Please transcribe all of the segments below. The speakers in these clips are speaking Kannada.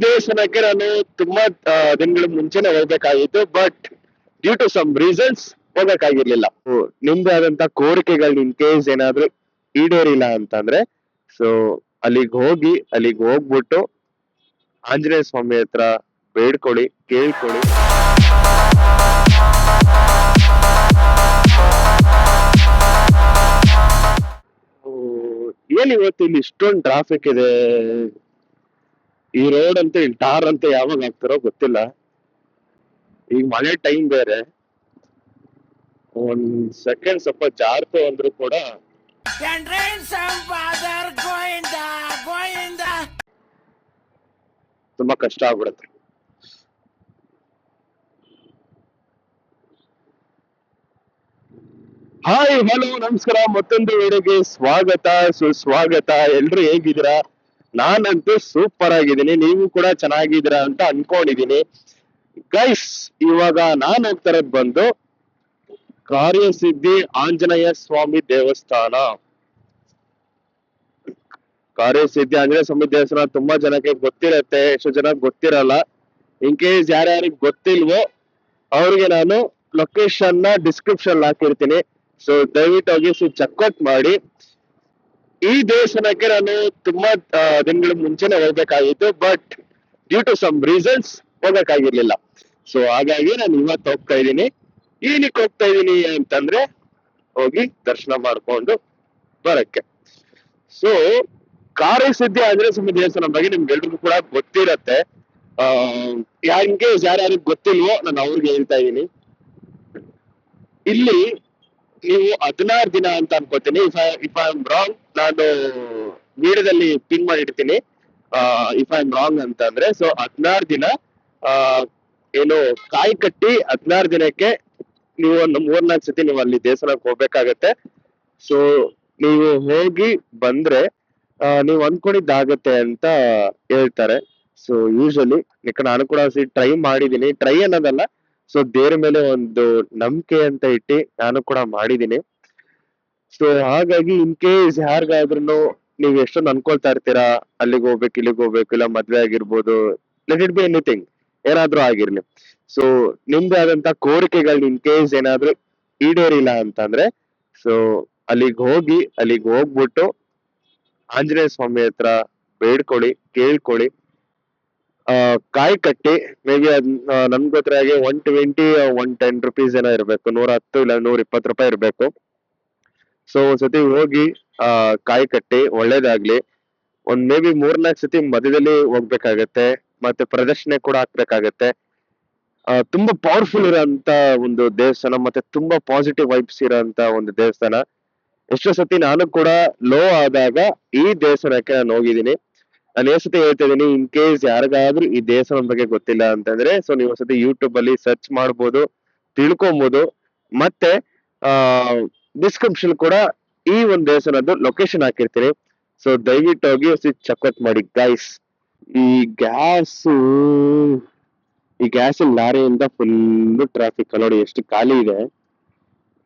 ದೇವಸ್ಥಾನಕ್ಕೆ ನಾನು ತುಂಬಾ ದಿನಗಳ ಮುಂಚೆನೆ ಹೋಗ್ಬೇಕಾಗಿತ್ತು, but due to some reasons ಹೋಗಕ್ಕಾಗಿರ್ಲಿಲ್ಲ. ನಿಮ್ದೇ ಆದಂತ ಕೋರಿಕೆಗಳು ಇನ್ ಕೇಸ್ ಏನಾದ್ರು ಈಡೇರಿಲ್ಲ ಅಂತಂದ್ರೆ, ಸೊ ಅಲ್ಲಿಗೆ ಹೋಗ್ಬಿಟ್ಟು ಆಂಜನೇಯ ಸ್ವಾಮಿ ಹತ್ರ ಬೇಡ್ಕೊಳ್ಳಿ, ಕೇಳ್ಕೊಳ್ಳಿ. ಏನ್ ಇವತ್ತು ಇಲ್ಲಿ ಇಷ್ಟೊಂದು ಟ್ರಾಫಿಕ್ ಇದೆ. ಈ ರೋಡ್ ಅಂತ ಇಲ್ಲಿ ಟಾರ್ ಅಂತ ಯಾವಾಗ ಹಾಕ್ತಾರೋ ಗೊತ್ತಿಲ್ಲ. ಈಗ ಮಳೆ ಟೈಮ್ ಬೇರೆ. ಒಂದ್ ಸೆಕೆಂಡ್ ಸ್ವಲ್ಪ ಜಾರ್ತು ಅಂದ್ರೂ ಕೂಡ ತುಂಬಾ ಕಷ್ಟ ಆಗ್ಬಿಡುತ್ತೆ. ಹಾಯ್, ಹಲೋ, ನಮಸ್ಕಾರ. ಮತ್ತೊಂದು ವಿಡಿಯೋಗೆ ಸ್ವಾಗತ, ಸುಸ್ವಾಗತ. ಎಲ್ರು ಹೇಗಿದ್ದೀರಾ? ನಾನಂತೂ ಸೂಪರ್ ಆಗಿದ್ದೀನಿ. ನೀವು ಕೂಡ ಚೆನ್ನಾಗಿದ್ದೀರಾ ಅಂತ ಅನ್ಕೊಂಡಿದೀನಿ. ಗೈಸ್, ಇವಾಗ ನಾನ್ ಹೋಗ್ತಾ ಇರೋದ್ ಬಂದು ಕಾರ್ಯಸಿದ್ಧಿ ಆಂಜನೇಯ ಸ್ವಾಮಿ ದೇವಸ್ಥಾನ. ಕಾರ್ಯಸಿದ್ಧಿ ಆಂಜನೇಯ ಸ್ವಾಮಿ ದೇವಸ್ಥಾನ ತುಂಬಾ ಜನಕ್ಕೆ ಗೊತ್ತಿರತ್ತೆ, ಎಷ್ಟು ಜನ ಗೊತ್ತಿರಲ್ಲ. ಇನ್ ಕೇಸ್ ಯಾರ್ಯಾರಿಗೆ ಗೊತ್ತಿಲ್ವೋ ಅವ್ರಿಗೆ ನಾನು ಲೊಕೇಶನ್ ನ ಡಿಸ್ಕ್ರಿಪ್ಷನ್ ಹಾಕಿರ್ತೀನಿ. ಸೊ ದಯವಿಟ್ಟು ಹೋಗಿ ಚೆಕ್ಔಟ್ ಮಾಡಿ. ಈ ದೇವಸ್ಥಾನಕ್ಕೆ ನಾನು ತುಂಬಾ ದಿನಗಳ ಮುಂಚೆನೆ ಹೋಗ್ಬೇಕಾಗಿತ್ತು, but due to some reasons ಹೋಗಕ್ಕಾಗಿರ್ಲಿಲ್ಲ. ಸೊ ಹಾಗಾಗಿ ನಾನು ಇವತ್ತು ಹೋಗ್ತಾ ಇದ್ದೀನಿ. ಏನಕ್ಕೆ ಹೋಗ್ತಾ ಇದ್ದೀನಿ ಅಂತಂದ್ರೆ, ಹೋಗಿ ದರ್ಶನ ಮಾಡ್ಕೊಂಡು ಬರಕ್ಕೆ. ಸೊ ಕಾರ್ಯಸಿದ್ಧಿ ಆಂಜನೇಯ ಸ್ವಾಮಿ ದೇವಸ್ಥಾನ ಬಗ್ಗೆ ನಿಮ್ಗೆಲ್ರಿಗೂ ಕೂಡ ಗೊತ್ತಿರತ್ತೆ. ಇನ್ ಕೇಸ್ ಯಾರ್ಯಾರಿಗೆ ಗೊತ್ತಿಲ್ವೋ ನಾನು ಅವ್ರಿಗೆ ಹೇಳ್ತಾ ಇದ್ದೀನಿ. ಇಲ್ಲಿ ನೀವು 16 ದಿನ ಅಂತ ಅನ್ಕೋತೀನಿ. ಇಫ್ ಐ ಆಮ್ ರಾಂಗ್, ನಾನು ವಿಡಿಯೋದಲ್ಲಿ ಪಿನ್ ಮಾಡಿರ್ತೀನಿ. ಇಫ್ ಐ ಆಮ್ ರಾಂಗ್ ಅಂತ ಅಂದ್ರೆ, ಸೊ 16 ದಿನ ಏನು ಕಾಯಿ ಕಟ್ಟಿ 16 ದಿನಕ್ಕೆ ನೀವು ಒಂದು 3-4 ಸತಿ ನೀವು ಅಲ್ಲಿ ದೇವಸ್ಥಾನಕ್ಕೆ ಹೋಗ್ಬೇಕಾಗತ್ತೆ. ಸೊ ನೀವು ಹೋಗಿ ಬಂದ್ರೆ ನೀವು ಅನ್ಕೊಂಡಿದ್ದಾಗತ್ತೆ ಅಂತ ಹೇಳ್ತಾರೆ. ಸೊ ಯೂಶಲಿ ನಾನು ಕೂಡ ಟ್ರೈ ಮಾಡಿದೀನಿ. ಟ್ರೈ ಅನ್ನೋದಲ್ಲ, ಸೊ ದೇವ್ರ ಮೇಲೆ ಒಂದು ನಂಬಿಕೆ ಅಂತ ಇಟ್ಟು ನಾನು ಕೂಡ ಮಾಡಿದೀನಿ. ಸೊ ಹಾಗಾಗಿ ಇನ್ ಕೇಸ್ ಯಾರಿಗಾದ್ರೂ ನೀವು ಎಷ್ಟೊಂದು ಅನ್ಕೊಳ್ತಾ ಇರ್ತೀರಾ, ಅಲ್ಲಿಗೆ ಹೋಗ್ಬೇಕು, ಇಲ್ಲಿಗೆ ಹೋಗ್ಬೇಕು, ಇಲ್ಲ ಮದ್ವೆ ಆಗಿರ್ಬೋದು, ಲೆಟ್ ಇಟ್ ಬಿ ಎನಿಥಿಂಗ್, ಏನಾದ್ರೂ ಆಗಿರ್ಲಿ. ಸೊ ನಿಮ್ದೇ ಆದಂತ ಕೋರಿಕೆಗಳು ಇನ್ ಕೇಸ್ ಏನಾದ್ರೂ ಈಡೇರಿಲ್ಲ ಅಂತಂದ್ರೆ, ಸೊ ಅಲ್ಲಿಗೆ ಹೋಗ್ಬಿಟ್ಟು ಆಂಜನೇಯ ಸ್ವಾಮಿ ಹತ್ರ ಬೇಡ್ಕೊಳ್ಳಿ, ಕೇಳ್ಕೊಳ್ಳಿ. ಕಾಯಿ ಕಟ್ಟಿ ಮೇ ಬಿ ನಮ್ಗೆ ಗೊತ್ತಿರೋ ಹಾಗೆ 120 110 ರುಪೀಸ್ ಏನೋ ಇರ್ಬೇಕು, 110 ಇಲ್ಲ 120 ರೂಪಾಯಿ ಇರ್ಬೇಕು. ಸೊ ಒಂದ್ಸತಿ ಹೋಗಿ ಕಾಯಿ ಕಟ್ಟಿ ಒಳ್ಳೇದಾಗ್ಲಿ. ಒಂದ್ ಮೇ ಬಿ 3-4 ಸತಿ ಮಧ್ಯದಲ್ಲಿ ಹೋಗ್ಬೇಕಾಗತ್ತೆ, ಮತ್ತೆ ಪ್ರದರ್ಶನ ಕೂಡ ಹಾಕ್ಬೇಕಾಗತ್ತೆ. ತುಂಬಾ ಪವರ್ಫುಲ್ ಇರೋಂತ ಒಂದು ದೇವಸ್ಥಾನ, ಮತ್ತೆ ತುಂಬಾ ಪಾಸಿಟಿವ್ ವೈಬ್ಸ್ ಇರೋಂತ ಒಂದು ದೇವಸ್ಥಾನ. ಎಷ್ಟೋ ಸತಿ ನಾನು ಕೂಡ ಲೋ ಆದಾಗ ಈ ದೇವಸ್ಥಾನಕ್ಕೆ ನಾನು ಹೋಗಿದ್ದೀನಿ. ನಾನು ಎಷ್ಟ್ ಸತಿ ಹೇಳ್ತಾ ಇದೀನಿ, ಇನ್ ಕೇಸ್ ಯಾರಿಗಾದ್ರೂ ಈ ದೇವಸ್ಥಾನದ ಬಗ್ಗೆ ಗೊತ್ತಿಲ್ಲ ಅಂತಂದ್ರೆ, ಸೊ ನೀವು ಒಂದ್ಸತಿ ಯೂಟ್ಯೂಬ್ ಅಲ್ಲಿ ಸರ್ಚ್ ಮಾಡ್ಬೋದು, ತಿಳ್ಕೊಬಹುದು. ಮತ್ತೆ ಡಿಸ್ಕ್ರಿಪ್ಷನ್ ಕೂಡ ಈ ಒಂದು ದೇವಸ್ಥಾನದ್ದು ಲೊಕೇಶನ್ ಹಾಕಿರ್ತೀನಿ. ಸೊ ದಯವಿಟ್ಟು ಹೋಗಿ ಚೆಕ್ಔಟ್ ಮಾಡಿ ಗೈಸ್. ಈ ಗ್ಯಾಸ್ ಈ ಗ್ಯಾಸ್ ಲಾರಿಯಿಂದ ಫುಲ್ ಟ್ರಾಫಿಕ್ ನೋಡಿ, ಎಷ್ಟು ಖಾಲಿ ಇದೆ.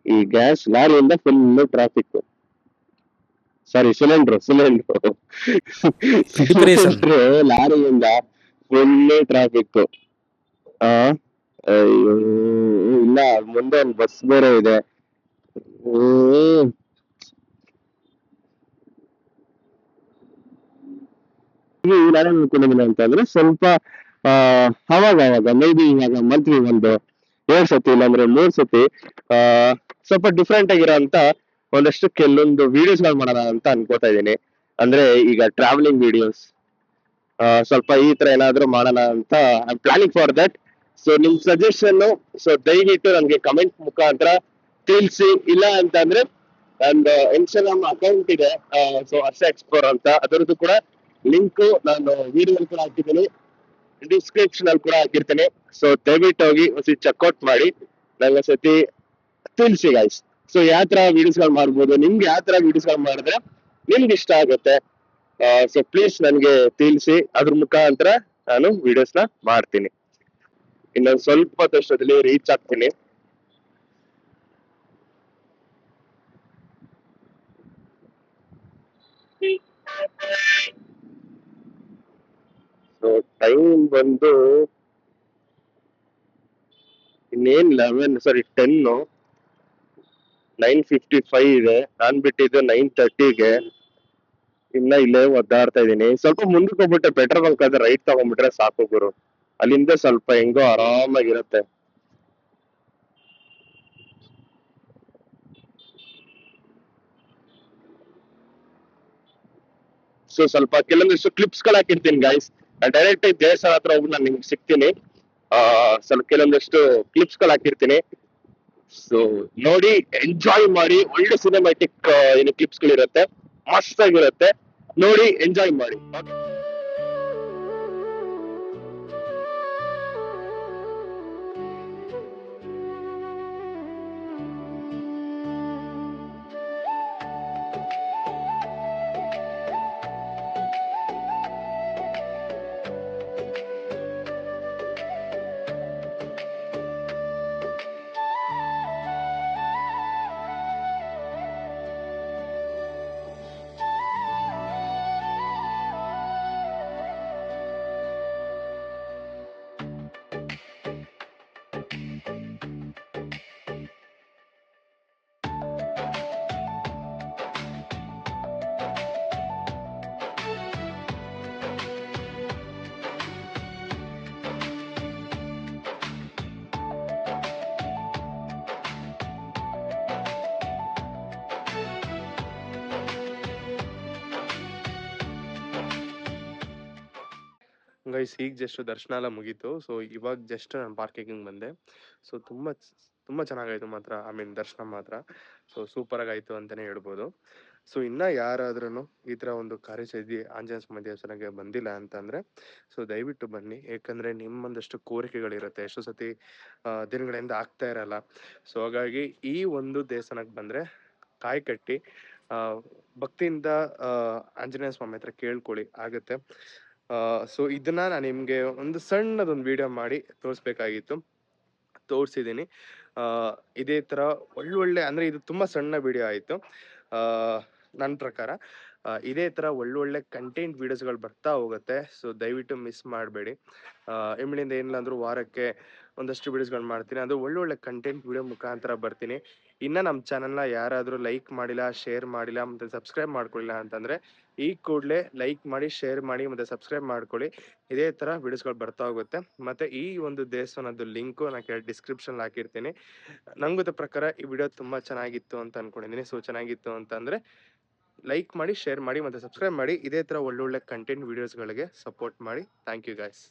ಈ ಗ್ಯಾಸ್ ಲಾರಿಯಿಂದ ಫುಲ್ ಟ್ರಾಫಿಕ್. ಸಾರಿ, ಸಿಲಿಂಡ್ರು ಲಾರಿಯಿಂದ ಫುಲ್ ಟ್ರಾಫಿಕ್. ಅಯ್ಯೋ, ಇಲ್ಲ ಮುಂದೆ ಒಂದು ಬಸ್ ಬೇರೆ ಇದೆ. ನಾನೇನ್ ಅನ್ಕೊಂಡಿದ್ದೀನಿ ಅಂತಂದ್ರೆ, ಸ್ವಲ್ಪ ಅವಾಗ ಮೇ ಬಿ ಇವಾಗ ಮಂತ್ಲಿ ಒಂದು 7 ಸತಿ ಇಲ್ಲಾಂದ್ರೆ 3 ಸತಿ ಸ್ವಲ್ಪ ಡಿಫ್ರೆಂಟ್ ಆಗಿರೋ ಅಂತ ಒಂದಷ್ಟು ಕೆಲವೊಂದು ವಿಡಿಯೋಸ್ ಗಳು ಮಾಡೋಣ ಅಂತ ಅನ್ಕೋತಾ ಇದ್ದೀನಿ. ಅಂದ್ರೆ ಈಗ ಟ್ರಾವೆಲಿಂಗ್ ವಿಡಿಯೋಸ್, ಸ್ವಲ್ಪ ಈ ತರ ಏನಾದ್ರು ಮಾಡೋಣ ಅಂತ I am planning for that. So ನಿಮ್ ಸಜೆಷನ್, ಸೊ ದಯವಿಟ್ಟು ನನ್ಗೆ ಕಮೆಂಟ್ ಮುಖಾಂತರ ತಿಳಿಸಿ. ಇಲ್ಲ ಅಂತಂದ್ರೆ ನಂದು ಇನ್ಸ್ಟಾಗ್ರಾಮ್ ಅಕೌಂಟ್ ಇದೆ, ಸೊ ಹರ್ಷ ಎಕ್ಸ್ಪ್ಲೋರ್ ಅಂತ, ಅದರದ್ದು ಕೂಡ ಲಿಂಕ್ ನಾನು ವಿಡಿಯೋದಲ್ಲಿ ಕೂಡ ಹಾಕಿದ್ದೀನಿ, ಡಿಸ್ಕ್ರಿಪ್ಷನ್ ಅಲ್ಲಿ ಕೂಡ ಹಾಕಿರ್ತೀನಿ. ಸೊ ದಯವಿಟ್ಟು ಹೋಗಿ ಒಂದ್ಸತಿ ಚೆಕ್ಔಟ್ ಮಾಡಿ, ನಂಗೆ ಒಂದ್ಸತಿ ತಿಳಿಸಿ ಗೈಸ್. ಸೊ ಯಾವ ತರ ವಿಡಿಯೋಸ್ ಗಳು ಮಾಡ್ಬೋದು, ನಿಮ್ಗೆ ಯಾವ ತರ ವಿಡಿಯೋಸ್ ಗಳು ಮಾಡಿದ್ರೆ ನಿಮ್ಗೆ ಇಷ್ಟ ಆಗುತ್ತೆ, ಸೊ ಪ್ಲೀಸ್ ನನ್ಗೆ ತಿಳಿಸಿ. ಅದ್ರ ಮುಖಾಂತರ ನಾನು ವಿಡಿಯೋಸ್ ನ ಮಾಡ್ತೀನಿ. ಇನ್ನೊಂದು ಸ್ವಲ್ಪ ಹೊತ್ತಷ್ಟರಲ್ಲಿ ರೀಚ್ ಆಗ್ತೀನಿ. ಸೊ ಟೈಮ್ ಬಂದು ಇನ್ನೇನ್ 10 9:55 ಇದೆ. ನಾನ್ ಬಿಟ್ಟಿದ್ದು 9:30ಗೆ. ಇನ್ನ ಇಲ್ಲೇ ಒದ್ದಾಡ್ತಾ ಇದೀನಿ. ಸ್ವಲ್ಪ ಮುಂದಕ್ಕೆ ಹೋಗ್ಬಿಟ್ಟೆ ಪೆಟ್ರೋಲ್ ಬಂಕ್ ಆದ್ರೆ ರೈಟ್ ತಗೊಂಡ್ಬಿಟ್ರೆ ಸಾಕು ಗುರು. ಅಲ್ಲಿಂದ ಸ್ವಲ್ಪ ಹೆಂಗೋ ಆರಾಮಾಗಿರುತ್ತೆ. ಸೊ ಸ್ವಲ್ಪ ಕೆಲವೊಂದಿಷ್ಟು ಕ್ಲಿಪ್ಸ್ ಗಳು ಹಾಕಿರ್ತೀನಿ ಗೈಸ್. ಡೈರೆಕ್ಟ್ ಆಗಿ ದೇವಸ್ಥಾನ ಹತ್ರ ಹೋಗಿ ನಾನು ನಿಮ್ಗೆ ಸಿಗ್ತೀನಿ. ಸ್ವಲ್ಪ ಕೆಲವೊಂದಿಷ್ಟು ಕ್ಲಿಪ್ಸ್ ಗಳು ಹಾಕಿರ್ತೀನಿ. ಸೊ ನೋಡಿ, ಎಂಜಾಯ್ ಮಾಡಿ. ಒಳ್ಳೆ ಸಿನಿಮ್ಯಾಟಿಕ್ ಏನು ಕ್ಲಿಪ್ಸ್ ಗಳಿರುತ್ತೆ, ಮಸ್ತ್ ಆಗಿರುತ್ತೆ. ನೋಡಿ, ಎಂಜಾಯ್ ಮಾಡಿ. ಗೈಸ್ ಈಗ ಜಸ್ಟ್ ದರ್ಶನ ಎಲ್ಲ ಮುಗೀತು. ಸೊ ಇವಾಗ ಜಸ್ಟ್ ನಾನು ಪಾರ್ಕಿಂಗ್ ಬಂದೆ. ಸೊ ತುಂಬ ಚೆನ್ನಾಗಾಯ್ತು ಮಾತ್ರ. ಐ ಮೀನ್ ದರ್ಶನ ಮಾತ್ರ ಸೊ ಸೂಪರಾಗಿ ಆಯಿತು ಅಂತಲೇ ಹೇಳ್ಬೋದು. ಸೊ ಇನ್ನು ಯಾರಾದ್ರೂ ಈ ಥರ ಒಂದು ಕಾರ್ಯಸಿದ್ಧಿ ಆಂಜನೇಯ ಸ್ವಾಮಿ ದೇವಸ್ಥಾನಕ್ಕೆ ಬಂದಿಲ್ಲ ಅಂತಂದರೆ ಸೊ ದಯವಿಟ್ಟು ಬನ್ನಿ. ಏಕೆಂದರೆ ನಿಮ್ಮೊಂದಷ್ಟು ಕೋರಿಕೆಗಳಿರುತ್ತೆ, ಎಷ್ಟೋ ಸತಿ ದಿನಗಳಿಂದ ಆಗ್ತಾ ಇರಲ್ಲ. ಸೊ ಹಾಗಾಗಿ ಈ ಒಂದು ದೇವಸ್ಥಾನಕ್ಕೆ ಬಂದರೆ ಕಾಯಿ ಕಟ್ಟಿ ಭಕ್ತಿಯಿಂದ ಆಂಜನೇಯ ಸ್ವಾಮಿ ಹತ್ರ ಕೇಳ್ಕೊಳ್ಳಿ, ಆಗುತ್ತೆ. ಸೊ ಇದನ್ನ ನಾನು ನಿಮಗೆ ಒಂದು ಸಣ್ಣದೊಂದು ವಿಡಿಯೋ ಮಾಡಿ ತೋರಿಸ್ಬೇಕಾಗಿತ್ತು, ತೋರಿಸಿದ್ದೀನಿ. ಇದೇ ಥರ ಒಳ್ಳೊಳ್ಳೆ ಅಂದರೆ ಇದು ತುಂಬ ಸಣ್ಣ ವಿಡಿಯೋ ಆಯಿತು ನನ್ನ ಪ್ರಕಾರ. ಇದೇ ಥರ ಒಳ್ಳೊಳ್ಳೆ ಕಂಟೆಂಟ್ ವೀಡಿಯೋಸ್ಗಳು ಬರ್ತಾ ಹೋಗುತ್ತೆ. ಸೊ ದಯವಿಟ್ಟು ಮಿಸ್ ಮಾಡಬೇಡಿ. ಇಮ್ಮಿಡಿಯಿಂದ ಏನಿಲ್ಲ ಅಂದರೂ ವಾರಕ್ಕೆ ಒಂದಷ್ಟು ವೀಡಿಯೋಸ್ಗಳು ಮಾಡ್ತೀನಿ, ಅದು ಒಳ್ಳೊಳ್ಳೆ ಕಂಟೆಂಟ್ ವೀಡಿಯೋ ಮುಖಾಂತರ ಬರ್ತೀನಿ. ಇನ್ನು ನಮ್ಮ ಚಾನಲ್ನ ಯಾರಾದರೂ ಲೈಕ್ ಮಾಡಿಲ್ಲ, ಶೇರ್ ಮಾಡಿಲ್ಲ ಮತ್ತು ಸಬ್ಸ್ಕ್ರೈಬ್ ಮಾಡ್ಕೊಳ್ಳಿಲ್ಲ ಅಂತಂದರೆ ಈ ಕೂಡಲೇ ಲೈಕ್ ಮಾಡಿ, ಶೇರ್ ಮಾಡಿ ಮತ್ತು ಸಬ್ಸ್ಕ್ರೈಬ್ ಮಾಡ್ಕೊಳ್ಳಿ. ಇದೇ ಥರ ವೀಡಿಯೋಸ್ಗಳು ಬರ್ತಾ ಹೋಗುತ್ತೆ. ಮತ್ತು ಈ ಒಂದು ದೇವಸ್ಥಾನದ ಲಿಂಕು ನಾನು ಡಿಸ್ಕ್ರಿಪ್ಷನ್ ಹಾಕಿರ್ತೀನಿ. ನಂಗೆ ಗೊತ್ತ ಪ್ರಕಾರ ಈ ವಿಡಿಯೋ ತುಂಬ ಚೆನ್ನಾಗಿತ್ತು ಅಂತ ಅಂದ್ಕೊಂಡಿದ್ದೀನಿ. ಸೊ ಚೆನ್ನಾಗಿತ್ತು ಅಂತಂದರೆ ಲೈಕ್ ಮಾಡಿ, ಶೇರ್ ಮಾಡಿ ಮತ್ತು ಸಬ್ಸ್ಕ್ರೈಬ್ ಮಾಡಿ. ಇದೇ ಥರ ಒಳ್ಳೊಳ್ಳೆ ಕಂಟೆಂಟ್ ವೀಡಿಯೋಸ್ಗಳಿಗೆ ಸಪೋರ್ಟ್ ಮಾಡಿ. Thank you guys.